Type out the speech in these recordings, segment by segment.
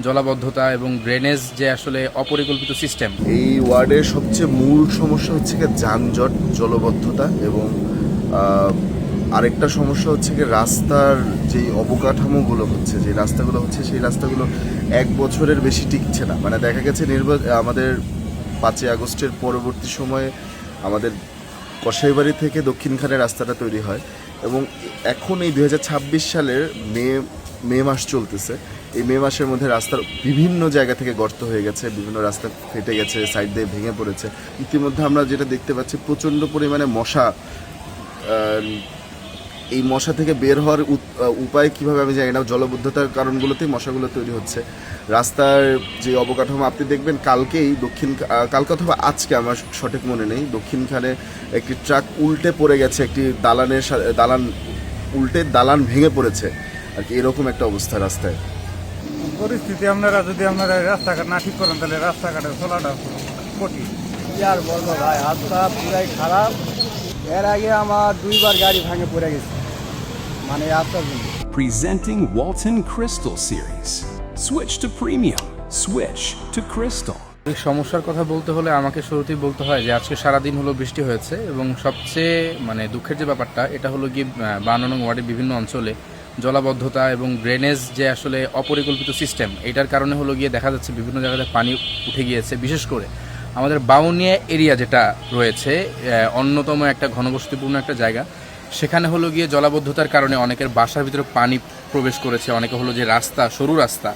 জলাবদ্ধতা এবং ড্রেনেজ যে আসলে অপরিকল্পিত সিস্টেম। এই ওয়ার্ডের সবচেয়ে মূল সমস্যা হচ্ছে গিয়ে যানজট, জলবদ্ধতা এবং আরেকটা সমস্যা হচ্ছে কি রাস্তার যেই অবকাঠামোগুলো হচ্ছে, যে রাস্তাগুলো হচ্ছে সেই রাস্তাগুলো 1 বছরের বেশি টিকছে না। মানে দেখা গেছে আমাদের 5ই আগস্টের পরবর্তী সময়ে আমাদের কসাইবাড়ি থেকে দক্ষিণখানে রাস্তাটা তৈরি হয় এবং এখন এই 2026 সালের মে মাস চলতেছে। এই মে মাসের মধ্যে রাস্তার বিভিন্ন জায়গা থেকে গর্ত হয়ে গেছে, বিভিন্ন রাস্তা ফেটে গেছে, সাইড দিয়ে ভেঙে পড়েছে। ইতিমধ্যে আমরা যেটা দেখতে পাচ্ছি প্রচণ্ড পরিমাণে মশা। এই মশা থেকে বের হওয়ার উপায় কীভাবে আমি জানি না। জলবদ্ধতার কারণগুলোতেই মশাগুলো তৈরি হচ্ছে। রাস্তার যে অবকাঠামো আপনি দেখবেন কালকে অথবা আজকে, আমার সঠিক মনে নেই, দক্ষিণখানে একটি ট্রাক উল্টে পড়ে গেছে, একটি দালান ভেঙে পড়েছে আর কি। এরকম একটা অবস্থা রাস্তায়। পরিস্থিতি আপনারা রাস্তাঘাট না ঠিক করেন তাহলে রাস্তাঘাটে চলাটা কঠিন। কি আর বলবো ভাই, রাস্তা পুরাই খারাপ। এর আগে আমার 2বার গাড়ি ভাঙে পড়ে গেছে, মানে রাস্তার জন্য। Presenting Walton Crystal Series. Switch to premium. Switch to Crystal. এই সমস্যার কথা বলতে হলে আমাকে শুরুতেই বলতে হয় যে আজকে সারাদিন হলো বৃষ্টি হয়েছে এবং সবচেয়ে দুঃখের যে ব্যাপারটা, এটা হলো গিয়ে 52 নং ওয়ার্ডের বিভিন্ন অঞ্চলে জলাবদ্ধতা এবং ড্রেনেজ যে আসলে অপরিকল্পিত সিস্টেম, এটার কারণে হলো গিয়ে দেখা যাচ্ছে বিভিন্ন জায়গাতে পানি উঠে গিয়েছে। বিশেষ করে আমাদের বাউনিয়া এরিয়া যেটা রয়েছে, অন্যতম একটা ঘনবসতিপূর্ণ একটা জায়গা, সেখানে হলো গিয়ে জলাবদ্ধতার কারণে অনেকের বাসার ভিতরে পানি প্রবেশ করেছে। অনেকে হলো যে সরু রাস্তা,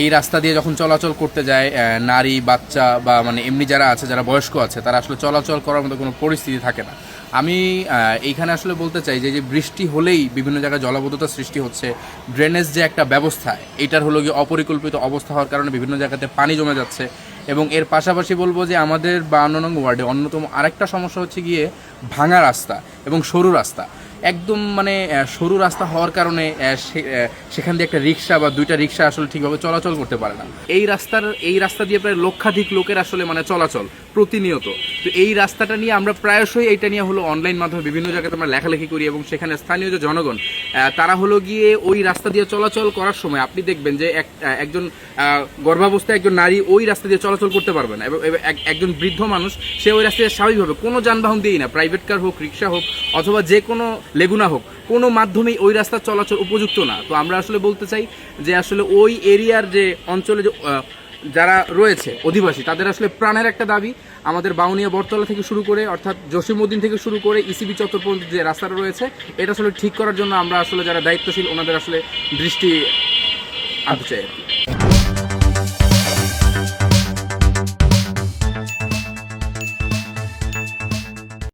এই রাস্তা দিয়ে যখন চলাচল করতে যায় নারী, বাচ্চা বা এমনি যারা আছে, যারা বয়স্ক আছে, তারা আসলে চলাচল করার মতো কোনো পরিস্থিতি থাকে না। আমি এইখানে আসলে বলতে চাই যে বৃষ্টি হলেই বিভিন্ন জায়গায় জলাবদ্ধতার সৃষ্টি হচ্ছে। ড্রেনেজ যে একটা ব্যবস্থা, এটার হলো গিয়ে অপরিকল্পিত অবস্থা হওয়ার কারণে বিভিন্ন জায়গাতে পানি জমে যাচ্ছে। এবং এর পাশাপাশি বলবো যে আমাদের 52 নং ওয়ার্ডে অন্যতম আরেকটা সমস্যা হচ্ছে গিয়ে ভাঙা রাস্তা এবং সরু রাস্তা। একদম সরু রাস্তা হওয়ার কারণে সেখান দিয়ে একটা রিক্সা বা 2টা রিক্সা আসলে ঠিকভাবে চলাচল করতে পারে না। এই রাস্তা দিয়ে প্রায় লক্ষাধিক লোকের আসলে চলাচল প্রতিনিয়ত। তো এই রাস্তাটা নিয়ে আমরা প্রায়শই এইটা নিয়ে হলো অনলাইন মাধ্যমে বিভিন্ন জায়গাতে আমরা লেখালেখি করি এবং সেখানে স্থানীয় যে জনগণ, তারা হলো গিয়ে ওই রাস্তা দিয়ে চলাচল করার সময় আপনি দেখবেন যে একজন গর্ভাবস্থায় একজন নারী ওই রাস্তা দিয়ে চলাচল করতে পারবে না এবং একজন বৃদ্ধ মানুষ সে ওই রাস্তায় স্বাভাবিকভাবে কোনো যানবাহন দিয়েই না, প্রাইভেট কার হোক, রিক্সা হোক অথবা যে কোনো লেগুনা হোক, কোনো মাধ্যমেই ওই রাস্তার চলাচল উপযুক্ত না। তো আমরা আসলে বলতে চাই যে আসলে ওই এরিয়ার যে অঞ্চলে যারা রয়েছে অধিবাসী, তাদের আসলে প্রাণের একটা দাবি আমাদের বাউনিয়া বটতলা থেকে শুরু করে, অর্থাৎ জসিমউদ্দিন থেকে শুরু করে ইসিবি চত্বর পর্যন্ত যে রাস্তাটা রয়েছে, এটা আসলে ঠিক করার জন্য আমরা আসলে যারা দায়িত্বশীল ওনাদের আসলে দৃষ্টি আনতে চাই আর কি।